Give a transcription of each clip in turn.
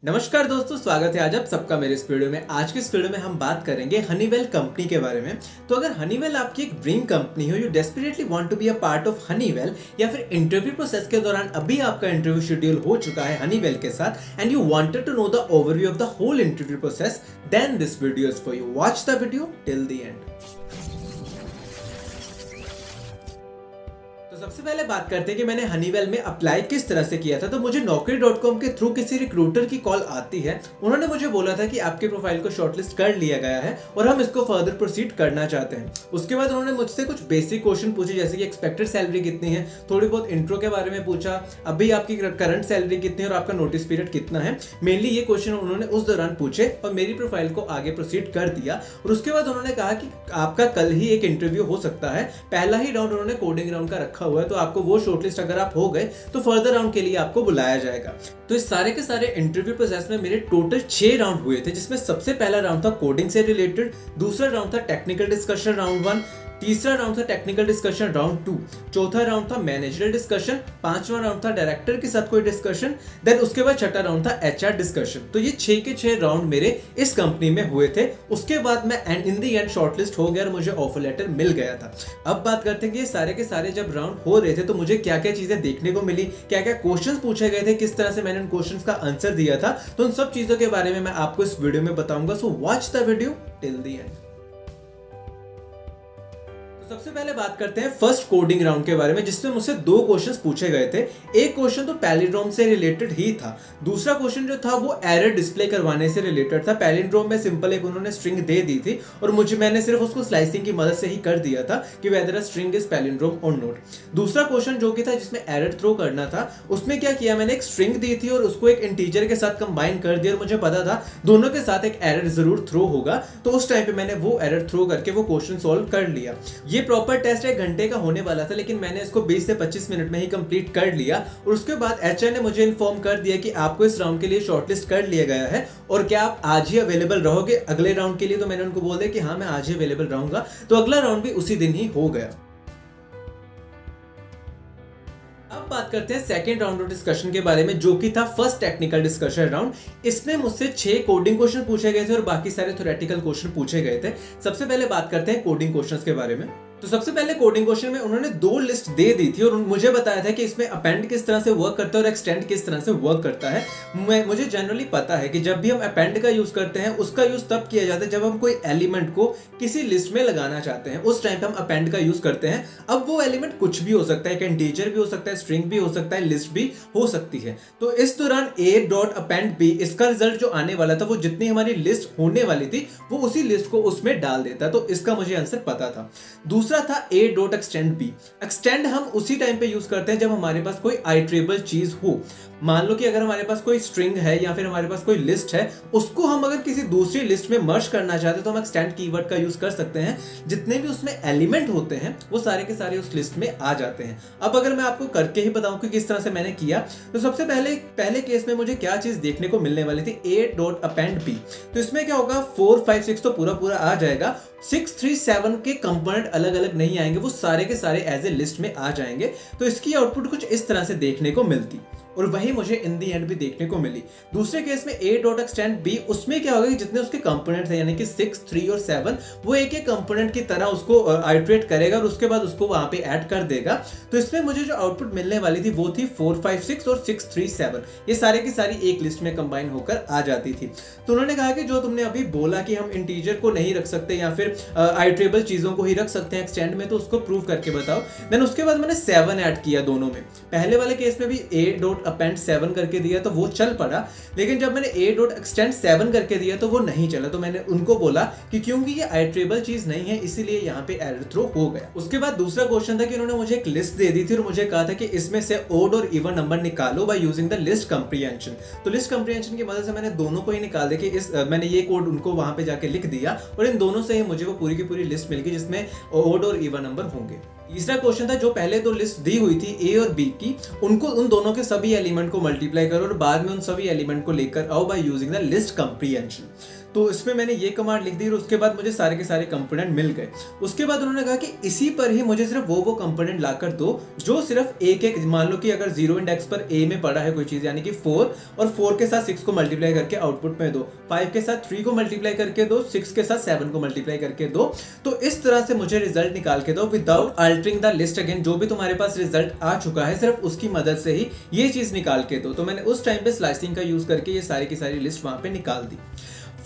नमस्कार दोस्तों, स्वागत है आज आप सबका मेरे इस वीडियो में। आज के इस वीडियो में हम बात करेंगे हनीवेल कंपनी के बारे में। तो अगर हनीवेल आपकी एक ड्रीम कंपनी हो, you desperately want to be a part of Honeywell, या फिर इंटरव्यू प्रोसेस के दौरान अभी आपका इंटरव्यू शेड्यूल हो चुका है हनीवेल के साथ and you wanted to know the overview of the whole interview process, then this video is for you. Watch the video till the end. तो सबसे पहले बात करते हैं कि मैंने हनीवेल में अप्लाई किस तरह से किया था। तो मुझे naukri.com के थ्रू किसी रिक्रूटर की कॉल आती है। उन्होंने मुझे बोला था कि आपके प्रोफाइल को शॉर्टलिस्ट कर लिया गया है और हम इसको फर्दर प्रोसीड करना चाहते हैं। उसके बाद उन्होंने मुझसे कुछ बेसिक क्वेश्चन पूछे, जैसे कि एक्सपेक्टेड सैलरी कितनी है, थोड़ी बहुत इंट्रो के बारे में पूछा, अभी आपकी करंट सैलरी कितनी है और आपका नोटिस पीरियड कितना है। मेनली ये क्वेश्चन उन्होंने उस दौरान पूछे और मेरी प्रोफाइल को आगे प्रोसीड कर दिया। और उसके बाद उन्होंने कहा कि आपका कल ही एक इंटरव्यू हो सकता है। पहला ही राउंड उन्होंने कोडिंग राउंड का रखा हुआ है, तो आपको वो शॉर्टलिस्ट अगर आप हो गए तो फर्दर राउंड के लिए आपको बुलाया जाएगा। तो इस सारे के सारे इंटरव्यू प्रोसेस में मेरे टोटल 6 राउंड हुए थे, जिसमें सबसे पहला राउंड था कोडिंग से रिलेटेड, दूसरा राउंड था टेक्निकल डिस्कशन राउंड 1, तीसरा राउंड था टेक्निकल डिस्कशन राउंड 2, चौथा राउंड था मैनेजरल डिस्कशन, पांचवा राउंड था डायरेक्टर के साथ कोई डिस्कशन, देन उसके बाद छठा राउंड था एचआर डिस्कशन। तो ये 6 के 6 राउंड मेरे इस कंपनी में हुए थे। उसके बाद मैं इन द एंड शॉर्टलिस्ट हो गया और मुझे ऑफर लेटर मिल गया था। अब बात करते हैं कि ये सारे के सारे जब राउंड हो रहे थे तो मुझे क्या क्या चीजें देखने को मिली, क्या क्या क्वेश्चन पूछे गए थे, किस तरह से मैंने उन क्वेश्चन का आंसर दिया था। तो उन सब चीजों के बारे में मैं आपको इस वीडियो में बताऊंगा। So watch the video till the and. सबसे पहले बात करते हैं फर्स्ट कोडिंग राउंड के बारे में, जिसमें मुझसे 2 क्वेश्चंस पूछे गए थे। एक क्वेश्चन तो पैलिंड्रोम से रिलेटेड ही था, दूसरा क्वेश्चन जो था वो एरर डिस्प्ले करवाने से रिलेटेड था। पैलिंड्रोम में सिंपल एक उन्होंने स्ट्रिंग दे दी थी और मैंने सिर्फ उसको स्लाइसिंग की मदद से ही कर दिया था कि weather a string is palindrome और नॉट। दूसरा क्वेश्चन जो कि था जिसमें एरर थ्रो करना था, उसमें क्या किया, मैंने एक स्ट्रिंग दी थी और उसको एक इंटीजर के साथ कंबाइन कर दिया और मुझे पता था दोनों के साथ एक एरर जरूर थ्रो होगा। तो उस टाइम पे मैंने वो एरर थ्रो करके वो क्वेश्चन सॉल्व कर लिया। ये प्रॉपर टेस्ट 1 घंटे का होने वाला था, लेकिन मैंने इसको 20 से 25 मिनट में ही कंप्लीट कर लिया। और उसके बाद एचआर ने मुझे इन्फॉर्म कर दिया कि आपको इस राउंड के लिए शॉर्टलिस्ट कर लिया गया है और क्या आप आज ही अवेलेबल रहोगे अगले राउंड के लिए। तो मैंने उनको बोल दिया कि हाँ, मैं आज ही अवेलेबल रहूंगा। तो अगला राउंड भी उसी दिन ही हो गया। अब बात करते हैं सेकंड राउंड ऑफ डिस्कशन के बारे में, जो कि था फर्स्ट टेक्निकल डिस्कशन राउंड। इसमें मुझसे 6 कोडिंग क्वेश्चन पूछे गए थे और बाकी सारे थ्योरेटिकल क्वेश्चन पूछे गए थे। सबसे पहले बात करते हैं कोडिंग क्वेश्चंस के बारे में। तो सबसे पहले कोडिंग क्वेश्चन में उन्होंने 2 लिस्ट दे दी थी और मुझे बताया था कि इसमें अपेंड किस तरह से वर्क करता है और एक्सटेंड किस तरह से वर्क करता है। मुझे जनरली पता है कि जब भी हम अपेंड का यूज करते हैं, उसका यूज तब किया जाता है जब हम कोई एलिमेंट को किसी लिस्ट में लगाना चाहते हैं, उस टाइम पे हम अपेंड का यूज करते हैं। अब वो एलिमेंट कुछ भी हो सकता है, एक इंटीजर भी हो सकता है, स्ट्रिंग भी हो सकता है, लिस्ट भी हो सकती है। तो इस दौरान a.append b, इसका रिजल्ट जो आने वाला था, वो जितनी हमारी लिस्ट होने वाली थी वो उसी लिस्ट को उसमें डाल देता। तो इसका मुझे आंसर पता था। दूसरा था a.extend b। एक्सटेंड हम उसी टाइम पे यूज करते हैं जब हमारे पास कोई आइटरेबल चीज हो। मान लो कि अगर हमारे पास कोई स्ट्रिंग है या फिर हमारे पास कोई लिस्ट है, उसको हम अगर किसी दूसरी लिस्ट में मर्ज करना चाहते हैं तो हम एक्सटेंड कीवर्ड का यूज कर सकते हैं। जितने भी उसमें एलिमेंट होते हैं वो सारे के सारे उस लिस्ट में आ जाते हैं। अब अगर मैं आपको करके ही बताऊं कि किस तरह से मैंने किया, तो सबसे पहले केस में मुझे क्या चीज देखने को मिलने वाली थी, a.append b। तो इसमें क्या होगा, 4 5 6 तो पूरा आ जाएगा। 6 3 7 के कंपोनेंट अलग अलग नहीं आएंगे, वो सारे के सारे एज ए लिस्ट में आ जाएंगे। तो इसकी आउटपुट कुछ इस तरह से देखने को मिलती और वही मुझे इन दी एंड भी देखने को मिली। दूसरे केस में a.extend b, उसमें क्या होगा कि जितने उसके कंपोनेंट थे, यानी कि 6 3 और 7, वो एक एक कंपोनेंट की तरह उसको आइटरेट करेगा और उसके बाद उसको वहां पे ऐड कर देगा। तो इसमें मुझे जो आउटपुट मिलने वाली थी वो थी 4 5 6 और 6 3 7। ये सारे की सारी एक लिस्ट में कंबाइन होकर आ जाती थी। तो उन्होंने कहा कि जो तुमने अभी बोला कि हम इंटीजर को नहीं रख सकते या फिर आइटरेबल चीजों को ही रख सकते हैं एक्सटेंड में, तो उसको प्रूव करके बताओ। देन उसके बाद मैंने 7 ऐड किया दोनों में। पहले वाले केस में भी a.append 7 करके दिया तो वो चल पड़ा, लेकिन जब मैंने a.extend 7 करके दिया तो वो नहीं चला। तो मैंने उनको बोला कि क्योंकि ये आइटरेबल चीज नहीं है, इसीलिए यहाँ पे एरर थ्रो हो गया। उसके बाद दूसरा क्वेश्चन था कि उन्होंने मुझे एक लिस्ट दे दी थी और मुझे कहा था कि इसमें से ओड और इवन नंबर निकालो by using the list comprehension. तो लिस्ट कंप्रीहेंशन की मदद से मैंने दोनों को ही निकाल दिया कि मैंने ये कोड उनको वहां पे जाके लिख दिया और इन दोनों से ही मुझे वो पूरी की पूरी लिस्ट मिल गई जिसमें ओड और इवन नंबर होंगे। तीसरा क्वेश्चन था, जो पहले 2 लिस्ट दी हुई थी ए और बी की, उनको उन दोनों के सभी एलिमेंट को मल्टीप्लाई करो और बाद में उन सभी एलिमेंट को लेकर आओ by using the list comprehension. तो इसमें मैंने ये कमांड लिख दी और उसके बाद मुझे सारे के सारे कंपोनेंट मिल गए। उसके बाद उन्होंने कहा कि इसी पर ही मुझे सिर्फ वो कंपोनेंट लाकर दो जो सिर्फ एक एक, मान लो कि अगर 0 इंडेक्स पर ए में पड़ा है कोई चीज, यानी कि 4, और 4 के साथ 6 को मल्टीप्लाई करके आउटपुट में दो, 5 के साथ 3 को मल्टीप्लाई करके दो, 6 के साथ 7 को मल्टीप्लाई करके दो। तो इस तरह से मुझे रिजल्ट निकाल के दो without altering the list again. जो भी तुम्हारे पास रिजल्ट आ चुका है सिर्फ उसकी मदद से ही ये चीज निकाल के दो। तो मैंने उस टाइम पे स्लाइसिंग का यूज करके ये सारी की सारी लिस्ट वहां पे निकाल दी।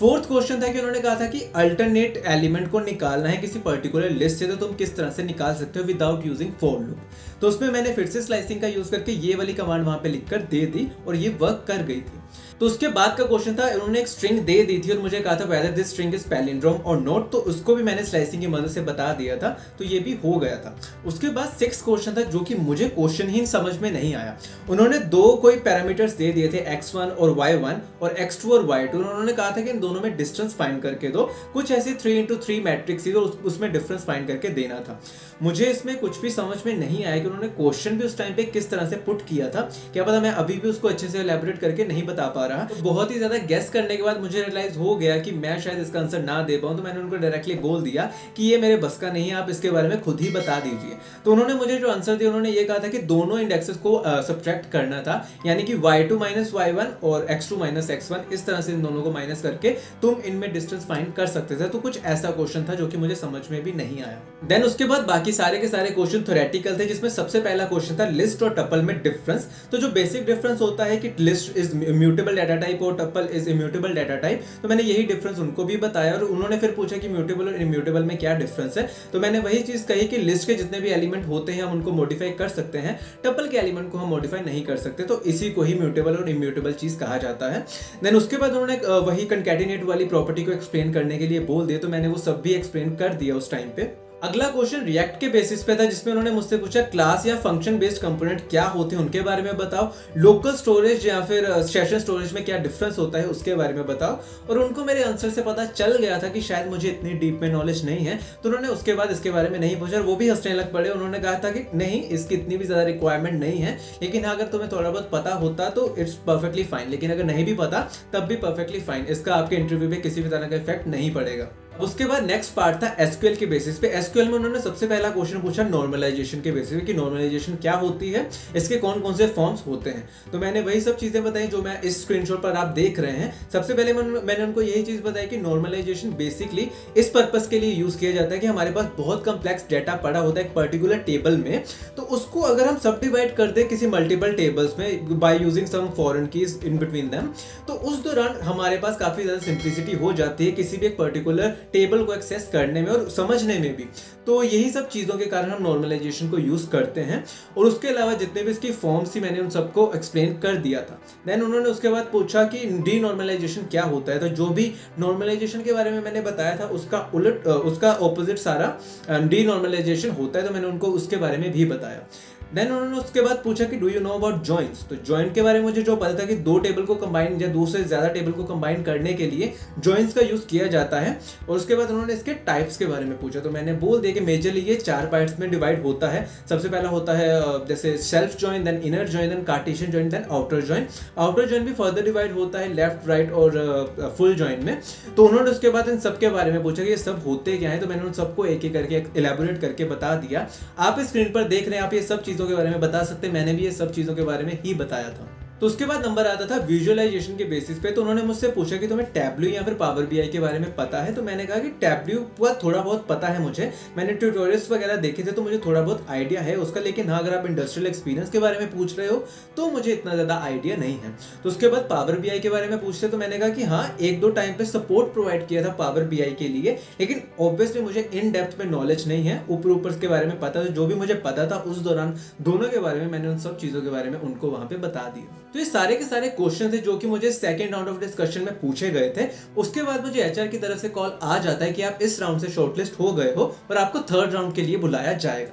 फोर्थ क्वेश्चन था कि उन्होंने कहा था कि अल्टरनेट एलिमेंट को निकालना है किसी पर्टिकुलर लिस्ट से, तो तुम किस तरह से निकाल सकते हो विदाउट यूजिंग फॉर लूप। तो उसमें मैंने फिर से स्लाइसिंग का यूज करके ये वाली कमांड वहां पे लिखकर दे दी और ये वर्क कर गई थी। तो उसके बाद का क्वेश्चन था, उन्होंने एक स्ट्रिंग दे दी थी और मुझे कहा था whether this string is palindrome और नॉट, तो उसको भी मैंने स्लाइसिंग की मदद से बता दिया था, तो ये भी हो गया था। उसके बाद 6th क्वेश्चन था जो कि मुझे क्वेश्चन ही समझ में नहीं आया। उन्होंने दो कोई पैरामीटर्स दे दिए थे x1 और y1 और x2 और y2। उन्होंने कहा था कि इन दोनों में डिस्टेंस फाइंड करके दो, कुछ ऐसी 3x3 मैट्रिक्स थी और उसमें डिफरेंस फाइंड करके देना था। मुझे इसमें कुछ भी समझ में नहीं आया कि उन्होंने क्वेश्चन भी उस टाइम पे किस तरह से पुट किया था, क्या पता मैं अभी भी उसको अच्छे से एलैबोरेट करके नहीं बता पा रहा। तो बहुत ही ज्यादा गेस करने के बाद मुझे रियलाइज हो गया कि मैं शायद इसका आंसर ना दे पाऊं, तो मैंने उनको डायरेक्टली बोल दिया कि ये मेरे बस का नहीं है, आप इसके बारे में खुद ही बता दीजिए। तो उन्होंने मुझे जो आंसर दिया, उन्होंने ये कहा था कि दोनों इंडेक्सेस को सब्ट्रैक्ट करना था, यानी कि y2 माइनस y1 और x2 माइनस x1, इस तरह से इन दोनों को माइनस करके तुम इनमें डिस्टेंस फाइंड कर सकते थे। तो कुछ ऐसा क्वेश्चन था जो कि मुझे समझ में भी नहीं आया। देन उसके बाद बाकी सारे के सारे क्वेश्चन थ्योरेटिकल थे, जिसमें सबसे पहला क्वेश्चन था लिस्ट और टपल में डिफरेंस। तो जो बेसिक डिफरेंस होता है कि list is immutable data type और tuple is immutable data type, तो मैंने यही डिफरेंस उनको भी बताया। और उन्होंने फिर पूछा कि म्यूटेबल और इम्यूटेबल में क्या डिफरेंस है, तो मैंने वही चीज कही कि लिस्ट के जितने भी एलिमेंट होते हैं हम उनको मॉडिफाई कर सकते हैं, टपल के एलिमेंट को हम मॉडिफाई नहीं कर सकते, तो इसी को ही म्यूटेबल और इम्यूटेबल चीज कहा जाता है। देन उसके बाद उन्होंने वही कंकैटिनेट वाली प्रॉपर्टी को एक्सप्लेन करने के लिए बोल दिया, तो मैंने वो सब भी एक्सप्लेन कर दिया उस टाइम पे। अगला क्वेश्चन रिएक्ट के बेसिस पे था, जिसमें उन्होंने मुझसे पूछा क्लास या फंक्शन बेस्ड कंपोनेंट क्या होते हैं उनके बारे में बताओ, लोकल स्टोरेज या फिर सेशन स्टोरेज में क्या डिफरेंस होता है उसके बारे में बताओ। और उनको मेरे आंसर से पता चल गया था कि शायद मुझे इतनी डीप में नॉलेज नहीं है, तो उन्होंने उसके बाद इसके बारे में नहीं पूछा और वो भी हंसने लग पड़े। उन्होंने कहा था कि नहीं, इसकी इतनी भी ज्यादा रिक्वायरमेंट नहीं है, लेकिन अगर तुम्हें थोड़ा बहुत पता होता तो इट्स परफेक्टली फाइन, लेकिन अगर नहीं भी पता तब भी परफेक्टली फाइन, इसका आपके इंटरव्यू पे किसी भी तरह का इफेक्ट नहीं पड़ेगा। उसके बाद नेक्स्ट पार्ट था एसक्यूएल के बेसिस पे। एसक्यूएल में उन्होंने सबसे पहला क्वेश्चन पूछा नॉर्मलाइजेशन के बेसिस पे कि नॉर्मलाइजेशन क्या होती है, इसके कौन कौन से फॉर्म्स होते हैं। तो मैंने वही सब चीजें बताई जो मैं इस स्क्रीनशॉट पर आप देख रहे हैं। सबसे पहले मैंने उनको यही चीज बताई कि नॉर्मलाइजेशन बेसिकली इस पर्पस के लिए यूज किया जाता है कि हमारे पास बहुत कम्प्लेक्स डेटा पड़ा होता है एक पर्टिकुलर टेबल में, तो उसको अगर हम सब डिवाइड कर दे किसी मल्टीपल टेबल्स में by using some foreign keys in between them, तो उस दौरान हमारे पास काफी ज्यादा सिंप्लिसिटी हो जाती है किसी भी एक पर्टिकुलर टेबल को एक्सेस करने में और समझने में भी। तो यही सब चीजों के कारण हम नॉर्मलाइजेशन को यूज करते हैं। और उसके अलावा जितने भी इसकी फॉर्म्स थी मैंने उन सबको एक्सप्लेन कर दिया था। देन उन्होंने उसके बाद पूछा कि डी नॉर्मलाइजेशन क्या होता है। तो जो भी नॉर्मलाइजेशन के बारे में मैंने बताया था उसका उलट, उसका ऑपोजिट सारा डी नॉर्मलाइजेशन होता है, तो मैंने उनको उसके बारे में भी बताया। देन उन्होंने उसके बाद पूछा कि do you know about joints. तो जॉइंट के बारे में मुझे जो पता था कि दो टेबल को कंबाइन या दो से ज्यादा टेबल को कंबाइन करने के लिए जॉइंट्स का यूज किया जाता है। और उसके बाद उन्होंने इसके टाइप्स के बारे में पूछा, तो मैंने बोल दिया कि मेजरली ये 4 पार्ट्स में डिवाइड होता है। सबसे पहला होता है जैसे self joint, then inner joint, then cartesian joint, then outer joint. Outer joint भी फर्दर डिवाइड होता है लेफ्ट, राइट और फुल जॉइंट में। तो उन्होंने उसके बाद इन सब के बारे में पूछा कि ये सब होते क्या है, तो मैंने उन सबको एक एक करके इलेबोरेट करके बता दिया। आप इस स्क्रीन पर देख रहे हैं, आप ये सब चीजों के बारे में बता सकते, मैंने भी ये सब चीजों के बारे में ही बताया था। तो उसके बाद नंबर आता था विजुअलाइजेशन के बेसिस पे। तो उन्होंने मुझसे पूछा कि तुम्हें टैब्ल्यू या फिर पावर बीआई के बारे में पता है। तो मैंने कहा कि टैब्ल्यू का थोड़ा बहुत पता है मुझे, मैंने ट्यूटोरियल्स वगैरह देखे थे तो मुझे थोड़ा बहुत आइडिया है उसका, लेकिन हाँ अगर आप इंडस्ट्रियल एक्सपीरियंस के बारे में पूछ रहे हो तो मुझे इतना ज्यादा आइडिया नहीं है। तो उसके बाद पावर बीआई के बारे में पूछते तो मैंने कहा कि हाँ एक दो टाइम पे सपोर्ट प्रोवाइड किया था पावर बीआई के लिए, लेकिन ऑब्वियसली मुझे इन डेप्थ में नॉलेज नहीं है, ऊपर के बारे में पता था। जो भी मुझे पता था उस दौरान दोनों के बारे में मैंने उन सब चीजों के बारे में उनको वहां पे बता दिया। तो ये सारे के सारे क्वेश्चन थे जो कि मुझे सेकंड राउंड ऑफ डिस्कशन में पूछे गए थे। उसके बाद मुझे एचआर की तरफ से कॉल आ जाता है कि आप इस राउंड से शॉर्टलिस्ट हो गए हो और आपको थर्ड राउंड के लिए बुलाया जाएगा।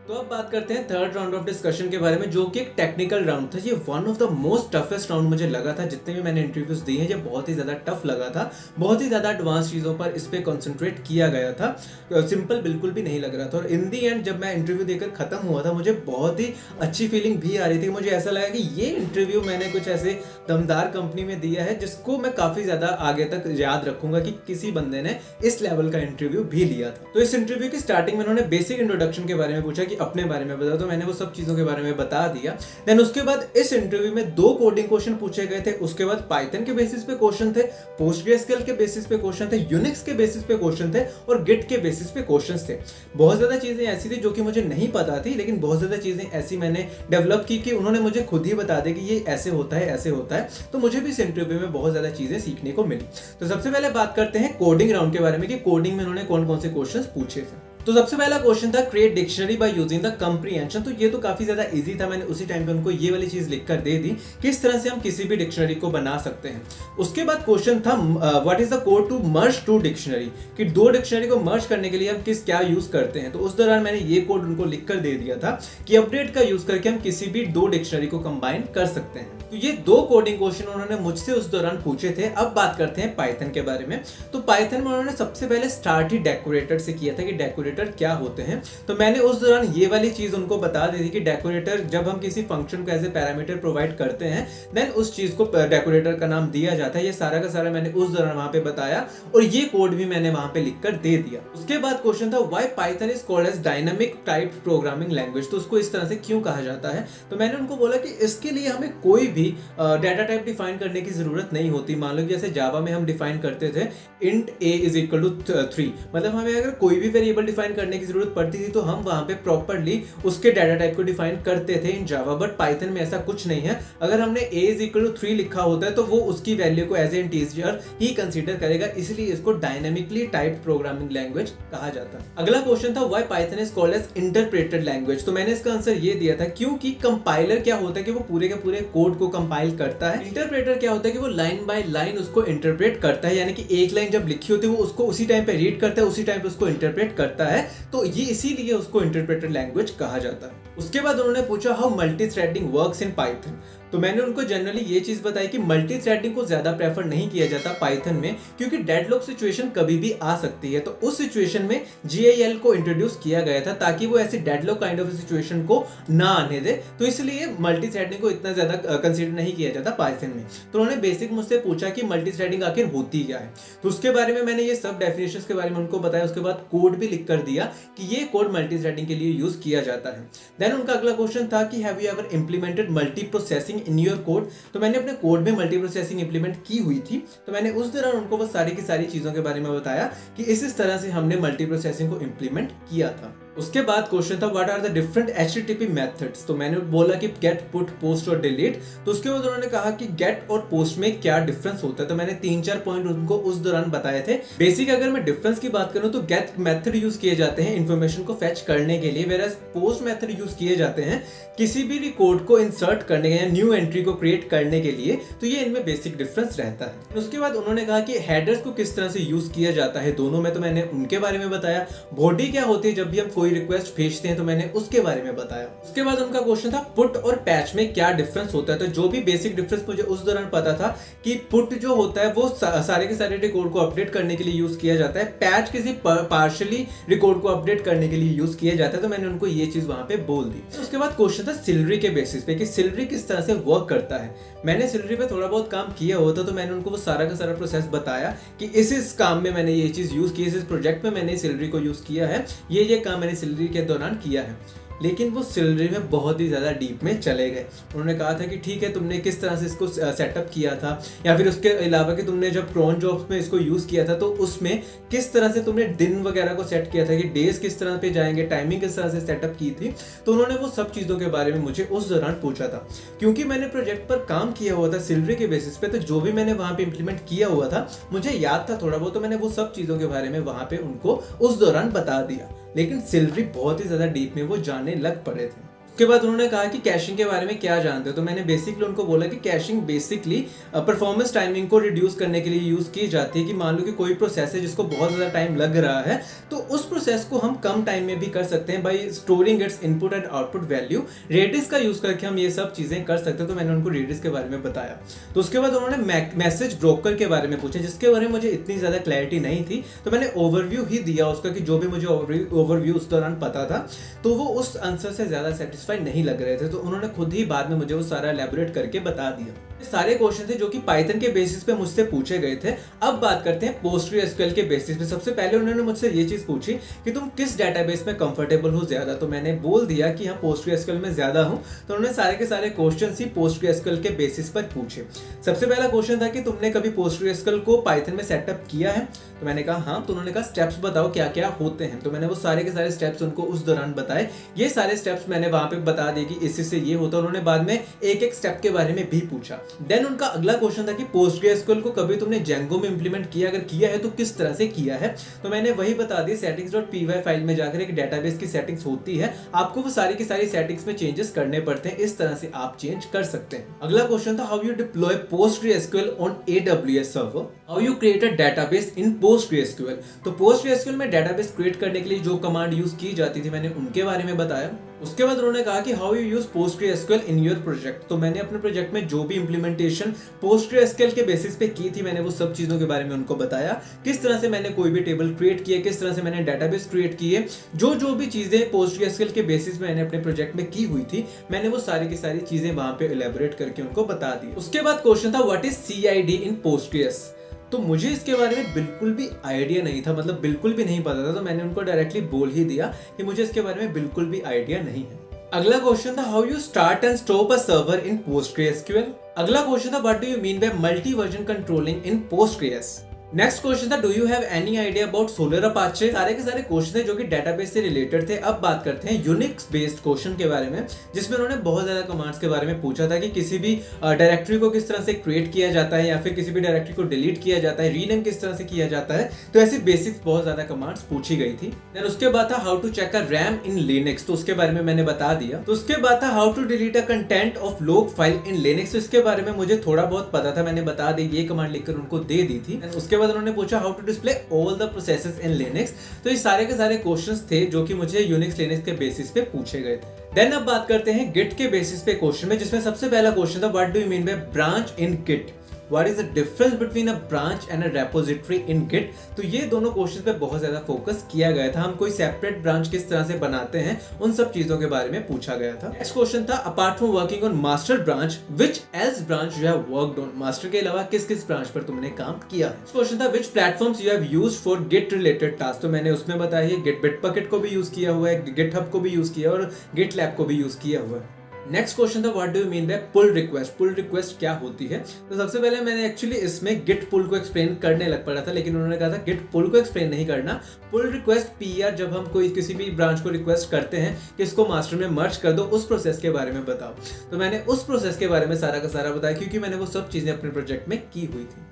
तो अब बात करते हैं थर्ड राउंड ऑफ डिस्कशन के बारे में, जो कि एक टेक्निकल राउंड था। ये one of the most toughest round मुझे लगा था, जितने भी मैंने इंटरव्यूज दिए हैं ये बहुत ही ज़्यादा टफ लगा था। बहुत ही ज़्यादा एडवांस चीज़ों पर इस पर कॉन्सेंट्रेट किया गया था, सिंपल बिल्कुल भी नहीं लग रहा था। और इन दी एंड जब मैं इंटरव्यू देकर ख़त्म हुआ था, मुझे बहुत ही अच्छी फीलिंग भी आ रही थी। मुझे ऐसा लगा कि ये इंटरव्यू मैंने कुछ ऐसे दमदार कंपनी में दिया है जिसको मैं काफ़ी ज़्यादा आगे तक याद रखूंगा कि किसी बंदे ने इस लेवल का इंटरव्यू भी लिया था। तो इस इंटरव्यू की स्टार्टिंग में उन्होंने बेसिक इंट्रोडक्शन के बारे में पूछा कि अपने बारे में बताओ, तो मैंने वो सब चीज़ों के बारे में बता दिया। देन उसके बाद इस इंटरव्यू में 2 कोडिंग क्वेश्चन पूछे गए थे। उसके बाद पाइथन के बेसिस पे क्वेश्चन थे, पोस्टग्रेसक्यूएल के बेसिस पे क्वेश्चन थे, यूनिक्स के बेसिस पे क्वेश्चन थे और गिट के बेसिस पे क्वेश्चंस थे। बहुत ज़्यादा चीज़ें ऐसी थी जो कि मुझे नहीं पता थी, लेकिन बहुत ज़्यादा चीज़ें ऐसी मैंने डेवलप की कि उन्होंने मुझे खुद ही बता दिया कि ये ऐसे होता है, ऐसे होता है। तो मुझे भी इस इंटरव्यू में बहुत ज़्यादा चीज़ें सीखने को मिली। तो सबसे पहले बात करते हैं कोडिंग राउंड के बारे में कि कोडिंग में उन्होंने कौन कौन से क्वेश्चन पूछे थे। तो सबसे पहला क्वेश्चन था create dictionary by using the comprehension. तो ये तो काफी ज्यादा इजी था, मैंने उसी टाइम पे उनको ये वाली चीज लिखकर दे दी, किस तरह से हम किसी भी डिक्शनरी को बना सकते हैं। उसके बाद क्वेश्चन था what is the code to merge 2 dictionary, कि 2 डिक्शनरी को मर्ज करने के लिए हम क्या यूज करते हैं। तो उस दौरान मैंने ये कोड उनको लिखकर दे दिया था कि अपडेट का यूज करके हम किसी भी 2 डिक्शनरी को कंबाइन कर सकते हैं। तो ये 2 कोडिंग क्वेश्चन उन्होंने मुझसे उस दौरान पूछे थे। अब बात करते हैं पाइथन के बारे में। तो पाइथन में उन्होंने सबसे पहले स्टार्ट ही डेकोरेटर से किया था कि डेकोरेटर क्या होते हैं। तो मैंने उस दौरान ये वाली चीज उनको बता दी थी कि डेकोरेटर जब हम किसी फंक्शन को एज ए पैरामीटर प्रोवाइड करते हैं, देन उस चीज को डेकोरेटर का नाम दिया जाता है। ये सारा का सारा मैंने उस दौरान वहां पे बताया और ये कोड भी मैंने वहां पे लिखकर दे दिया। उसके बाद क्वेश्चन था why Python is called as dynamic type programming language. तो उसको इस तरह से क्यों कहा जाता है। तो मैंने उनको बोला कि इसके लिए हमें कोई भी डाटा टाइप डिफाइन करने की जरूरत नहीं होती। मान लो जैसे जावा में हम डिफाइन करते थे int a is equal to 3, मतलब हमें अगर कोई भी वेरिएबल डिफाइन करने की जरूरत पड़ती थी तो हम वहां पे प्रॉपर्ली उसके डाटा टाइप को डिफाइन करते थे इन जावा। बट पाइथन में ऐसा कुछ नहीं है। अगर हमने a इज इक्वल टू 3 लिखा होता है तो वो उसकी वैल्यू को एज ए इंटीजर ही कंसीडर करेगा, इसलिए इसको डायनामिकली टाइप्ड प्रोग्रामिंग लैंग्वेज कहा जाता है। अगला क्वेश्चन था why Python is called as interpreted language. तो मैंने इसका आंसर ये दिया था क्योंकि कंपाइलर क्या होता है कि वो पूरे के पूरे कोड को कंपाइल करता है। इंटरप्रेटर क्या होता है कि वो लाइन बाय लाइन उसको इंटरप्रेट करता है, यानी कि एक लाइन जब लिखी होती है वो उसको उसी टाइम पे रीड करता है, उसी टाइम पे उसको इंटरप्रेट करता है। तो ये इसीलिए उसको इंटरप्रेटेड लैंग्वेज कहा जाता है। उसके बाद उन्होंने पूछा how multi threading works in Python. तो मैंने उनको जनरली ये चीज बताई कि मल्टी थ्रेडिंग को ज्यादा प्रेफर नहीं किया जाता पाइथन में, क्योंकि डेडलॉक सिचुएशन कभी भी आ सकती है। तो उस सिचुएशन में GIL को इंट्रोड्यूस किया गया था ताकि वो ऐसी डेडलॉक काइंड ऑफ सिचुएशन को ना आने दे। तो इसलिए मल्टी थ्रेडिंग को इतना ज्यादा कंसीडर नहीं किया जाता पाइथन में। तो उन्होंने बेसिक मुझसे पूछा कि मल्टी थ्रेडिंग आखिर होती क्या है। तो उसके बारे में मैंने ये सब डेफिनेशंस के बारे में उनको बताया। उसके बाद कोड भी लिख कर दिया कि ये कोड मल्टी थ्रेडिंग के लिए यूज किया जाता है। देन उनका अगला क्वेश्चन था कि have you ever implemented multi processing in your code. तो मैंने अपने कोड में मल्टी प्रोसेसिंग इंप्लीमेंट की हुई थी। तो मैंने उस दौरान उनको वो सारी की सारी चीजों के बारे में बताया कि इस तरह से हमने मल्टी प्रोसेसिंग को इंप्लीमेंट किया था। उसके बाद क्वेश्चन था what are the different HTTP methods. तो मैंने बोला कि गेट, पुट, पोस्ट और डिलीट। तो उसके बाद उन्होंने कहा कि गेट और पोस्ट में क्या डिफरेंस होता है। तो मैंने 3-4 पॉइंट उनको उस दौरान बताए थे। बेसिक अगर मैं डिफरेंस की बात करूं तो गेट मेथड यूज किए जाते हैं इन्फॉर्मेशन को फेच करने के लिए, वेराज पोस्ट मेथड यूज किए जाते हैं किसी भी रिकॉर्ड को इंसर्ट करने के या न्यू एंट्री को क्रिएट करने के लिए। तो ये इनमें बेसिक डिफरेंस रहता है। उसके बाद उन्होंने कहा कि हेडर्स को किस तरह से यूज किया जाता है दोनों में, तो मैंने उनके बारे में बताया। बॉडी क्या होती है जब भी हम कोई रिक्वेस्ट भेजते हैं, तो मैंने उसके बारे में बताया। उसके बाद उनका क्वेश्चन था पुट और पैच में क्या डिफरेंस होता है। तो जो भी बेसिक डिफरेंस मुझे उस दौरान पता था कि पुट जो होता है वो सारे के सारे रिकॉर्ड को अपडेट करने के लिए यूज किया जाता है, पैच किसी पार्शियली रिकॉर्ड को अपडेट करने के लिए यूज किया जाता है। तो मैंने उनको ये चीज वहां पे बोल दी। उसके बाद क्वेश्चन था सिलरी के बेसिस पे कि सिलरी किस तरह से वर्क करता है। मैंने सिलरी पे थोड़ा बहुत काम किया हुआ था, तो मैंने उनको वो सारा का सारा प्रोसेस बताया कि इस काम में मैंने ये चीज यूज की, इस प्रोजेक्ट में मैंने सिलरी को यूज किया है, ये काम मैंने सिलरी के दौरान किया है। लेकिन वो सिलरी में बहुत ही ज़्यादा डीप में चले गए। उन्होंने कहा था कि ठीक है तुमने किस तरह से इसको सेटअप किया था, या फिर उसके अलावा कि तुमने जब क्रॉन जॉब्स में इसको यूज़ किया था तो उसमें किस तरह से तुमने दिन वगैरह को सेट किया था कि डेज किस तरह पे जाएंगे, टाइमिंग किस तरह से सेटअप की थी। तो उन्होंने वो सब चीज़ों के बारे में मुझे उस दौरान पूछा था। क्योंकि मैंने प्रोजेक्ट पर काम किया हुआ था सिलरी के बेसिस पे, तो जो भी मैंने वहाँ पे इम्प्लीमेंट किया हुआ था मुझे याद था थोड़ा बहुत, तो मैंने वो सब चीज़ों के बारे में वहाँ पे उनको उस दौरान बता दिया। लेकिन सिलरी बहुत ही ज़्यादा डीप में वो जानने लग पड़े थे। उसके उसके बाद उन्होंने कहा कि कैशिंग के बारे में क्या जानते हो, तो मैंने बेसिकली उनको बोला कि कैशिंग बेसिकली परफॉर्मेंस टाइमिंग को रिड्यूस करने के लिए यूज की जाती है। कि मान लो कि कोई प्रोसेस है जिसको बहुत ज़्यादा टाइम लग रहा है, तो उस प्रोसेस को हम कम टाइम में भी कर सकते हैं by storing its input and output value. Redis का यूज करके हम ये सब चीज़ें कर सकते हैं। तो मैंने उनको रेडिस के बारे में बताया। तो उसके बाद उन्होंने मैसेज ब्रोकर के बारे में पूछा, जिसके बारे में मुझे इतनी ज़्यादा क्लैरिटी नहीं थी, तो मैंने ओवरव्यू ही दिया उसका कि जो भी मुझे ओवरव्यू उस दौरान पता था। तो वो उस आंसर से ज़्यादा सेटिस्फाइड नहीं लग रहे थे, तो उन्होंने खुद ही बाद में मुझे वो सारा एलैबोरेट करके बता दिया। सारे क्वेश्चन थे जो कि पाइथन के बेसिस पे मुझसे पूछे गए थे। अब बात करते हैं पोस्टग्रेसक्यूएल के बेसिस पे। सबसे पहले उन्होंने मुझसे ये चीज पूछी कि तुम किस डेटाबेस में कंफर्टेबल हो ज्यादा, तो मैंने बोल दिया कि हाँ पोस्टग्रेसक्यूएल में ज्यादा हूं। तो उन्होंने सारे के सारे क्वेश्चन ही पोस्टग्रेसक्यूएल के बेसिस पर पूछे। सबसे पहला क्वेश्चन था कि तुमने कभी पोस्टग्रेसक्यूएल को पाइथन में सेटअप किया है, तो मैंने कहा हाँ। तो उन्होंने कहा स्टेप्स बताओ क्या क्या होते हैं, तो मैंने वो सारे के सारे स्टेप्स उनको उस दौरान बताए। ये सारे स्टेप्स मैंने वहां पे बता दिए कि इससे ये होता है। उन्होंने बाद में एक एक स्टेप के बारे में भी पूछा। देन उनका अगला क्वेश्चन था कि पोस्टग्रेसक्यूएल को कभी तुमने जेंगो में इंप्लीमेंट किया, अगर किया है तो किस तरह से किया है, तो मैंने वही बता दी। settings.py फाइल में जाकर एक डेटाबेस की सेटिंग्स होती है, आपको वो सारी की सारी सेटिंग्स में चेंजेस करने पड़ते हैं, इस तरह से आप चेंज कर सकते हैं। अगला क्वेश्चन था how you deploy PostgreSQL on AWS server, how you create a database in PostgreSQL. तो पोस्टग्रेसक्यूएल में डेटाबेस क्रिएट करने के लिए जो कमांड यूज की जाती थी, मैंने उनके बारे में बताया। उसके बाद उन्होंने कहा कि how you use PostgreSQL in your project, तो मैंने अपने प्रोजेक्ट में जो भी इंप्लीमेंटेशन पोस्टग्रेसक्यूएल के बेसिस पे की थी, मैंने वो सब चीजों के बारे में उनको बताया। किस तरह से मैंने कोई भी टेबल क्रिएट किया, किस तरह से मैंने डेटाबेस क्रिएट किए, जो भी चीजें पोस्टग्रेसक्यूएल के बेसिस पे मैंने अपने प्रोजेक्ट में की हुई थी, मैंने वो सारी की सारी चीजें वहां पे एलैबोरेट करके उनको बता दी। उसके बाद क्वेश्चन था what is CID in Postgres, तो मुझे इसके बारे में बिल्कुल भी आइडिया नहीं था, मतलब बिल्कुल भी नहीं पता था। तो मैंने उनको डायरेक्टली बोल ही दिया कि मुझे इसके बारे में बिल्कुल भी आइडिया नहीं है। अगला क्वेश्चन था how you start and stop a server in PostgreSQL. अगला क्वेश्चन था what do you mean by multi version controlling in Postgres. Next question था do you have any idea about Solr Apache. सारे के सारे question थे जो कि database से रिलेटेड थे। अब बात करते हैं यूनिक्स बेस्ड क्वेश्चन के बारे में, जिसमें उन्होंने बहुत ज्यादा कमांड्स के बारे में पूछा था कि किसी भी डायरेक्टरी को किस तरह से क्रिएट किया जाता है, या फिर किसी भी डायरेक्टरी को डिलीट किया जाता है, रीनेम किस तरह से किया जाता है। तो ऐसी बेसिक्स बहुत ज्यादा कमांड्स पूछी गई थी। देन उसके बाद था how to check a RAM in Linux, तो उसके बारे में मैंने बता दिया। तो उसके बाद था how to delete a content of log file in Linux, तो इसके बारे में मुझे थोड़ा बहुत पता था, मैंने बता दी, ये कमांड लिखकर उनको दे दी थी। उसके बाद उन्होंने पूछा how display all the processes in Linux, तो ये सारे के सारे क्वेश्चंस थे जो कि मुझे यूनिक्स लिनक्स के बेसिस पे पूछे गए थे। देन अब बात करते हैं गिट के बेसिस पे क्वेश्चन में, जिसमें सबसे पहला क्वेश्चन था what do you mean by branch in Git, what is the difference between a branch and a repository in Git. तो ये दोनों क्वेश्चन पे बहुत ज्यादा फोकस किया गया था। हम कोई सेपरेट ब्रांच किस तरह से बनाते हैं, उन सब चीजों के बारे में पूछा गया था। नेक्स्ट क्वेश्चन था apart from working on master branch which else branch you have worked on, master के अलावा किस किस ब्रांच पर तुमने काम किया है। क्वेश्चन था which platforms you have used for Git related task, तो मैंने उसमें बताया है गिट बिटबकेट को भी यूज किया हुआ है, गिटहब को भी यूज किया और गिटलैब को भी यूज किया हुआ है। नेक्स्ट क्वेश्चन था what do you mean by pull request, pull request क्या होती है। तो सबसे पहले मैंने एक्चुअली इसमें गिट पुल को एक्सप्लेन करने लग पड़ा था, लेकिन उन्होंने कहा था गिट पुल को एक्सप्लेन नहीं करना, पुल रिक्वेस्ट PR जब हम कोई किसी भी ब्रांच को रिक्वेस्ट करते हैं कि इसको मास्टर में मर्ज कर दो, उस प्रोसेस के बारे में बताओ। तो मैंने उस प्रोसेस के बारे में सारा का सारा बताया, क्योंकि मैंने वो सब चीजें अपने प्रोजेक्ट में की हुई थी।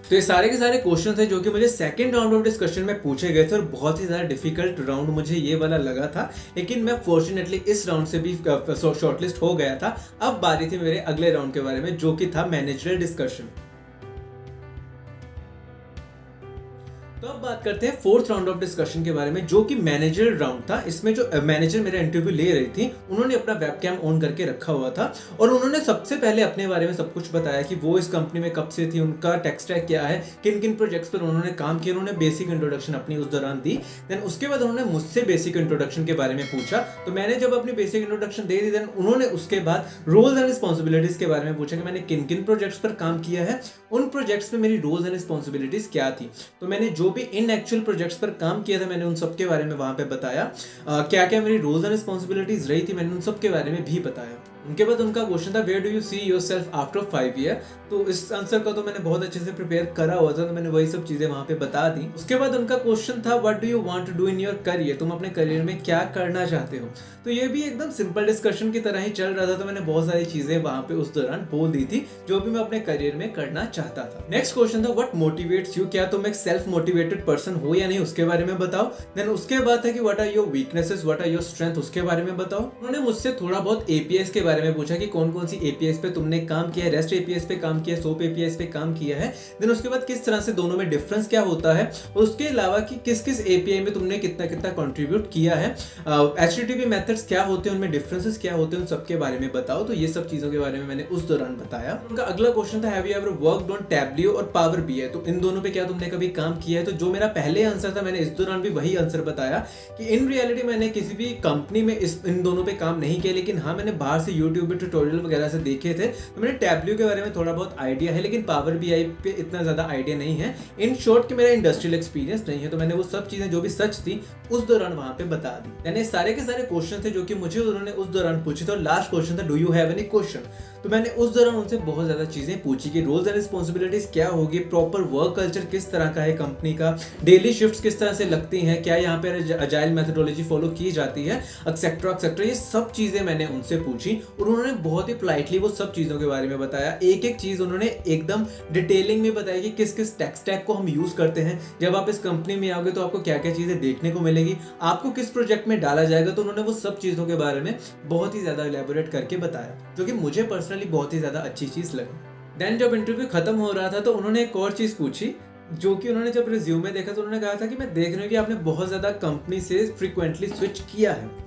तो ये सारे के सारे क्वेश्चन थे जो कि मुझे सेकंड राउंड ऑफ डिस्कशन में पूछे गए थे, और बहुत ही ज़्यादा डिफिकल्ट राउंड मुझे ये वाला लगा था, लेकिन मैं फॉर्चुनेटली इस राउंड से भी शॉर्टलिस्ट हो गया था। अब बारी थी मेरे अगले राउंड के बारे में, जो कि था मैनेजरियल डिस्कशन। तो अब बात करते हैं फोर्थ राउंड ऑफ डिस्कशन के बारे में, जो कि मैनेजर राउंड था। इसमें जो मैनेजर मेरा इंटरव्यू ले रही थी, उन्होंने अपना वेबकैम ऑन करके रखा हुआ था, और उन्होंने सबसे पहले अपने बारे में सब कुछ बताया कि वो इस कंपनी में कब से थी, उनका टेक स्टैक क्या है, किन किन प्रोजेक्ट्स पर उन्होंने काम किया। उन्होंने बेसिक इंट्रोडक्शन अपनी उस दौरान दी। देन उसके बाद उन्होंने मुझसे बेसिक इंट्रोडक्शन के बारे में पूछा, तो मैंने जब अपनी बेसिक इंट्रोडक्शन दे दी, देन उन्होंने उसके बाद रोल्स एंड रिस्पॉन्सिबिलिटीज के बारे में पूछा कि मैंने किन किन प्रोजेक्ट्स पर काम किया है, उन प्रोजेक्ट्स में मेरी रोल्स एंड रिस्पॉन्सिबिलिटीज क्या थी। तो मैंने जो भी इन एक्चुअल प्रोजेक्ट्स पर काम किया था, मैंने उन सब के बारे में वहां पे बताया। क्या क्या मेरी रोल्स एंड रिस्पॉन्सिबिलिटीज रही थी, मैंने उन सब के बारे में भी बताया। उनके बाद उनका क्वेश्चन था where do you see yourself after 5 year. तो इस आंसर का तो मैंने बहुत अच्छे से प्रिपेयर करा हुआ था, तो मैंने वही सब चीजें वहां पे बता दी। उसके बाद उनका क्वेश्चन था what do you want to do in your career, तुम अपने करियर में क्या करना चाहते हो। तो ये भी एकदम सिंपल डिस्कशन की तरह ही चल रहा था, तो मैंने बहुत सारी चीजें वहां पे उस दौरान बोल दी थी जो भी मैं अपने करियर में करना चाहता था। नेक्स्ट क्वेश्चन था व्हाट मोटिवेट्स यू, क्या तुम एक सेल्फ मोटिवेटेड पर्सन हो या नहीं, उसके बारे में बताओ। देन उसके बाद था कि what are your weaknesses, what are your strength, उसके बारे में बताओ। उन्होंने मुझसे थोड़ा बहुत एपीएस के बारे में पूछा कि कौन कौन सी एपीएस पे तुमने काम किया है, रेस्ट एपीएस पे काम किया है, सोप एपीएस पे काम किया है। देन उसके बाद किस तरह से दोनों में डिफरेंस क्या होता है, और उसके अलावा कि किस किस एपीआई में तुमने कितना कितना कंट्रीब्यूट किया है, एचटीटीपी मेथड्स क्या होते हैं, उनमें डिफरेंसेस क्या होते हैं, उन सबके बारे में बताओ। तो ये सब चीजों के बारे में मैंने उस दौरान बताया। उनका अगला क्वेश्चन था have you ever worked on Tableau और पावर बीआई, तो इन दोनों पे क्या तुमने कभी काम किया है। तो जो मेरा पहले आंसर था मैंने इस दौरान भी वही आंसर बताया कि इन रियलिटी मैंने किसी भी कंपनी में इन दोनों पे काम नहीं किया, लेकिन हाँ मैंने बाहर से यूट्यूब पे ट्यूटोरियल वगैरह से देखे थे, तो मैंने टैब्लियो के बारे में थोड़ा बहुत आइडिया है, लेकिन पावर बीआई पे इतना ज्यादा आइडिया नहीं है। इन शॉर्ट कि मेरा इंडस्ट्रियल एक्सपीरियंस नहीं है। तो मैंने वो सब चीजें जो भी सच थी उस दौरान वहां पे बता दी। यानी सारे के सारे क्वेश्चन थे जो कि मुझे उन्होंने उस दौरान पूछे थे। और लास्ट क्वेश्चन था do you have any question, तो मैंने उस दौरान उनसे बहुत ज्यादा चीजें पूछी कि रोल्स एंड रिस्पॉन्सिबिलिटीज क्या होगी, प्रॉपर वर्क कल्चर किस तरह का है कंपनी का, डेली शिफ्ट्स किस तरह से लगती हैं, क्या यहाँ पे अजाइल मेथोडोलॉजी फॉलो की जाती है, एक्सेट्रा एक्सेट्रा, ये सब चीजें मैंने उनसे पूछी और उन्होंने बहुत ही पोलाइटली वो सब चीजों के बारे में बताया। एक एक चीज उन्होंने एकदम डिटेलिंग में बताया कि किस किस टेक स्टैक को हम यूज करते हैं, जब आप इस कंपनी में आओगे तो आपको क्या क्या चीजें देखने को मिलेगी, आपको किस प्रोजेक्ट में डाला जाएगा। तो उन्होंने वो सब चीजों के बारे में बहुत ही ज्यादा इलैबोरेट करके बताया, जो कि मुझे पर्सनली बहुत ही ज्यादा अच्छी चीज लगी। देन जब इंटरव्यू खत्म हो रहा था तो उन्होंने एक और चीज पूछी, जो कि उन्होंने जब रिज्यूमे देखा तो उन्होंने कहा था कि मैं देख रहा हूँ कि आपने बहुत ज्यादा कंपनी से फ्रीक्वेंटली स्विच किया है।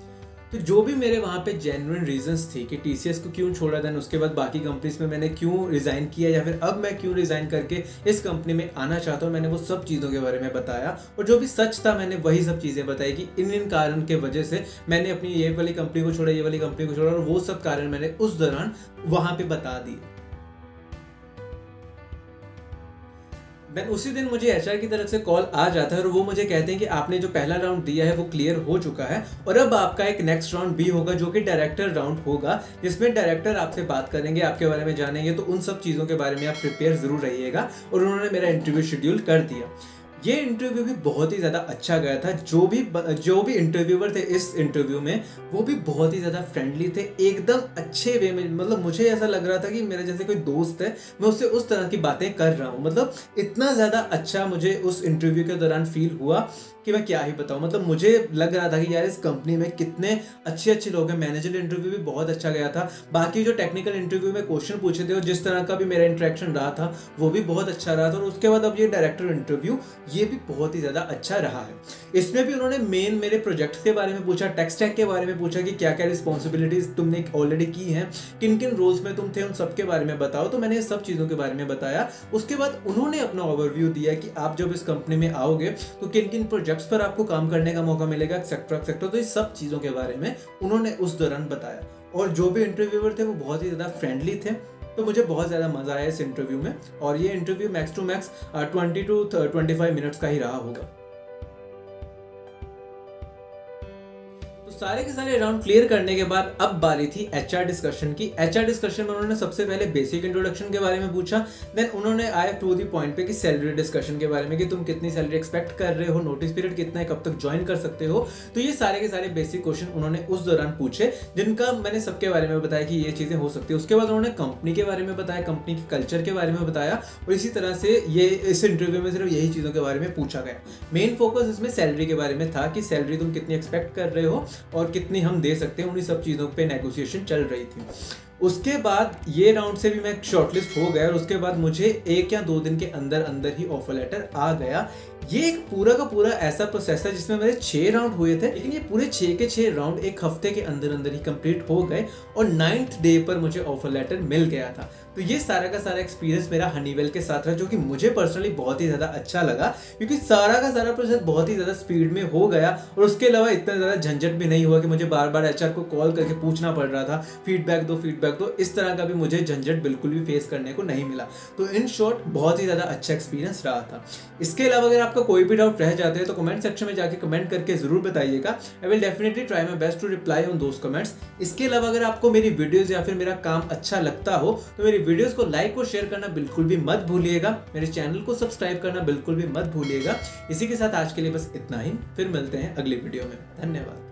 तो जो भी मेरे वहाँ पे जेन्युइन रीजंस थी कि टीसीएस को क्यों छोड़ा, देन उसके बाद बाकी कंपनीज में मैंने क्यों रिजाइन किया, या फिर अब मैं क्यों रिजाइन करके इस कंपनी में आना चाहता हूँ, मैंने वो सब चीज़ों के बारे में बताया। और जो भी सच था मैंने वही सब चीज़ें बताई कि इन कारण के वजह से मैंने अपनी ये वाली कंपनी को छोड़ा, ये वाली कंपनी को छोड़ा, और वो सब कारण मैंने उस दौरान वहाँ पे बता दिए। देन उसी दिन मुझे एचआर की तरफ से कॉल आ जाता है और वो मुझे कहते हैं कि आपने जो पहला राउंड दिया है वो क्लियर हो चुका है और अब आपका एक नेक्स्ट राउंड भी होगा जो कि डायरेक्टर राउंड होगा, जिसमें डायरेक्टर आपसे बात करेंगे, आपके बारे में जानेंगे। तो उन सब चीज़ों के बारे में आप प्रिपेयर जरूर रहिएगा। और उन्होंने मेरा इंटरव्यू शेड्यूल कर दिया। ये इंटरव्यू भी बहुत ही ज़्यादा अच्छा गया था। जो भी इंटरव्यूअर थे इस इंटरव्यू में वो भी बहुत ही ज़्यादा फ्रेंडली थे, एकदम अच्छे वे में। मतलब मुझे ऐसा लग रहा था कि मेरे जैसे कोई दोस्त है, मैं उससे उस तरह की बातें कर रहा हूँ। मतलब इतना ज़्यादा अच्छा मुझे उस इंटरव्यू के दौरान फील हुआ कि मैं क्या ही बताऊँ। मतलब मुझे लग रहा था कि यार इस कंपनी में कितने अच्छे अच्छे लोग हैं। मैनेजर इंटरव्यू भी बहुत अच्छा गया था। बाकी जो टेक्निकल इंटरव्यू में क्वेश्चन पूछे थे और जिस तरह का भी मेरा इंटरेक्शन रहा था वो भी बहुत अच्छा रहा था। और उसके बाद अब ये डायरेक्टर इंटरव्यू ये भी बहुत ही ज़्यादा अच्छा रहा है। इसमें भी उन्होंने मेन मेरे प्रोजेक्ट के बारे में पूछा, टेक स्टैक के बारे में पूछा कि क्या क्या रिस्पॉन्सिबिलिटीज़ तुमने ऑलरेडी की हैं, किन किन रोल्स में तुम थे, उन सब के बारे में बताओ। तो मैंने सब चीज़ों के बारे में बताया। उसके बाद उन्होंने अपना ओवरव्यू दिया कि आप जब इस कंपनी में आओगे तो किन किन प्रोजेक्ट्स पर आपको काम करने का मौका मिलेगा, एक्सेट्रा एक्सेट्रा। तो इस सब चीज़ों के बारे में उन्होंने उस दौरान बताया। और जो भी इंटरव्यूअर थे वो बहुत ही ज़्यादा फ्रेंडली थे। तो मुझे बहुत ज़्यादा मज़ा आया इस इंटरव्यू में। और ये interview max to max 20 to 25 minutes का ही रहा होगा। सारे के सारे राउंड क्लियर करने के बाद अब बारी थी एचआर डिस्कशन की। एचआर डिस्कशन में उन्होंने सबसे पहले बेसिक इंट्रोडक्शन के बारे में पूछा। देन उन्होंने आया टू दी पॉइंट पे कि सैलरी डिस्कशन के बारे में कि तुम कितनी सैलरी एक्सपेक्ट कर रहे हो, नोटिस पीरियड कितना है, कब तक ज्वाइन कर सकते हो। तो ये सारे के सारे बेसिक क्वेश्चन उन्होंने उस दौरान पूछे, जिनका मैंने सबके बारे में बताया कि ये चीज़ें हो सकती है। उसके बाद उन्होंने कंपनी के बारे में बताया, कंपनी के कल्चर के बारे में बताया। और इसी तरह से ये इस इंटरव्यू में सिर्फ यही चीज़ों के बारे में पूछा गया। मेन फोकस इसमें सैलरी के बारे में था कि सैलरी तुम कितनी एक्सपेक्ट कर रहे हो और कितनी हम दे सकते हैं। उन्हीं सब चीज़ों पे नेगोशिएशन चल रही थी। उसके बाद ये राउंड से भी मैं शॉर्टलिस्ट हो गया और उसके बाद मुझे 1 या 2 दिन के अंदर अंदर ही ऑफर लेटर आ गया। ये एक पूरा का पूरा ऐसा प्रोसेस है जिसमें मेरे 6 राउंड हुए थे, लेकिन ये पूरे 6 के 6 राउंड एक हफ्ते के अंदर अंदर ही कंप्लीट हो गए और 9th डे पर मुझे ऑफर लेटर मिल गया था। तो ये सारा का सारा एक्सपीरियंस मेरा हनीवेल के साथ रहा, जो कि मुझे पर्सनली बहुत ही ज़्यादा अच्छा लगा, क्योंकि सारा का सारा प्रोसेस बहुत ही ज़्यादा स्पीड में हो गया। और उसके अलावा इतना ज़्यादा झंझट भी नहीं हुआ कि मुझे बार बार एचआर को कॉल करके पूछना पड़ रहा था फीडबैक तक तो इस तरह का भी मुझे झंझट बिल्कुल भी फेस करने को नहीं मिला। तो इन शॉर्ट बहुत ही ज़्यादा अच्छा एक्सपीरियंस रहा था। इसके अलावा अगर आपका कोई भी डाउट रह जाते हैं तो कमेंट सेक्शन में जाके कमेंट करके ज़रूर बताइएगा। I will definitely try my best to reply on those comments. इसके अलावा अगर आपको मेरी वीडियोज़ या फिर मेरा काम अच्छा लगता हो तो मेरी वीडियोज़ को लाइक और शेयर करना बिल्कुल भी मत भूलिएगा। मेरे चैनल को सब्सक्राइब करना बिल्कुल भी मत भूलिएगा। इसी के साथ आज के लिए बस इतना ही, फिर मिलते हैं अगली वीडियो में। धन्यवाद।